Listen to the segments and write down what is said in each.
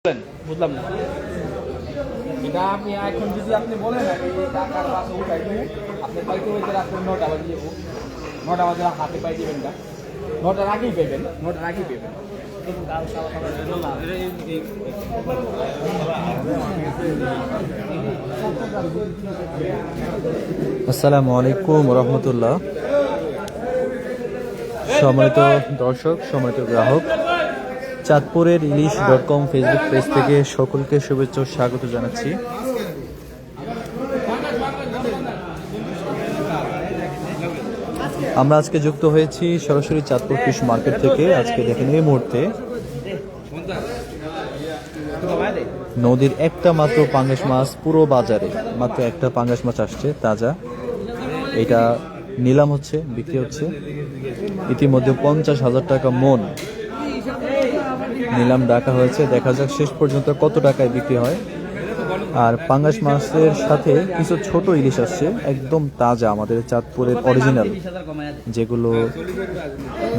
বলেন, বুঝলাম না। এটা আপনি এখন যদি আপনি বলেন টাকার বাসে উঠাই দেবো, আপনি পাইতে হইতে রাত্রে 9টা বাজে যাবো, 9টা বাজে হাতে পাই দেবেন না, 9টার আগেই পেবেন, 9টার আগেই পেবেন। আসসালামু আলাইকুম রহমতুল্লাহ। সম্মানিত দর্শক, সম্মানিত গ্রাহক, চাঁদপুরের ইলিশ.com ফেসবুক পেজ থেকে সকলকে শুভেচ্ছা ও স্বাগত জানাচ্ছি। আমরা আজকে যুক্ত হয়েছি সরাসরি চাঁদপুর ফিশ মার্কেট থেকে। আজকে দেখেন এই মুহূর্তে নদীর একটা মাত্র পাঙ্গাস মাছ, পুরো বাজারে মাত্র একটা পাঙ্গাস মাছ আসছে তাজা। এটা নিলাম হচ্ছে, বিক্রি হচ্ছে। ইতিমধ্যে 50,000 টাকা মন নিলাম ডাকা হয়েছে। দেখা যাক শেষ পর্যন্ত কত টাকায় বিক্রি হয়। আর পাঙ্গাস মাছের সাথে কিছু ছোট ইলিশ আসছে, একদম তাজা, আমাদের চাঁদপুরের অরিজিনাল, যেগুলো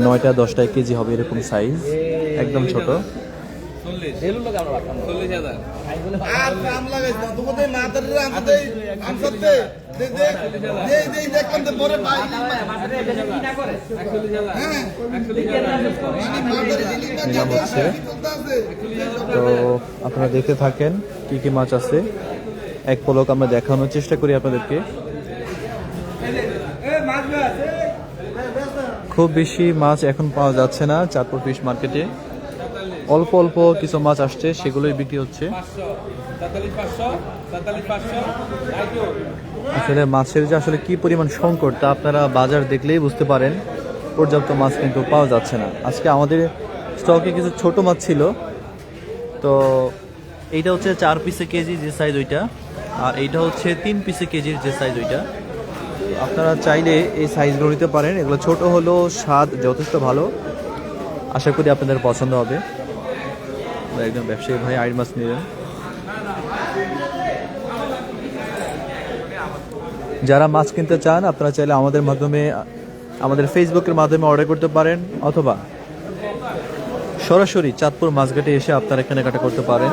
9টা 10টা কেজি হবে এরকম সাইজ, একদম ছোট। নিলাম হচ্ছে, তো আপনারা দেখতে থাকেন কি কি মাছ আছে। এক পলক আমরা দেখানোর চেষ্টা করি আপনাদেরকে। খুব বেশি মাছ এখন পাওয়া যাচ্ছে না চাঁদপুর ফিশ মার্কেটে, অল্প অল্প কিছু মাছ আসছে, সেগুলোই বিক্রি হচ্ছে। আসলে মাছের যে আসলে কি পরিমাণ সংকট তা আপনারা বাজার দেখলেই বুঝতে পারেন। পর্যাপ্ত মাছ কিন্তু পাওয়া যাচ্ছে না। আজকে আমাদের স্টকে কিছু ছোট মাছ ছিল, তো এইটা হচ্ছে 4 পিসে কেজি যে সাইজ ওইটা, আর এইটা হচ্ছে 3 পিসে কেজির যে সাইজ ওইটা। আপনারা চাইলে এই সাইজগুলো নিতে পারেন। এগুলো ছোট হলেও স্বাদ যথেষ্ট ভালো, আশা করি আপনাদের পছন্দ হবে। একজন ব্যবসায়ী ভাই আইড় মাছ নিলেন। যারা মাছ কিনতে চান আপনারা চাইলে আমাদের মাধ্যমে, আমাদের ফেসবুকের মাধ্যমে অর্ডার করতে পারেন, অথবা সরাসরি চাঁদপুর মাছঘাটে এসে আপনারা কেনাকাটা করতে পারেন।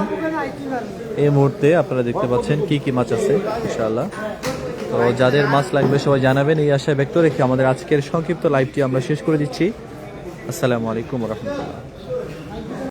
এই মুহূর্তে আপনারা দেখতে পাচ্ছেন কি কি মাছ আছে ইনশাআল্লাহ। তো যাদের মাছ লাগবে সবাই জানাবেন, এই আশায় ব্যক্ত রেখে আমাদের আজকের সংক্ষিপ্ত লাইভটি আমরা শেষ করে দিচ্ছি। আসসালামু আলাইকুম রহমতুল্লাহ।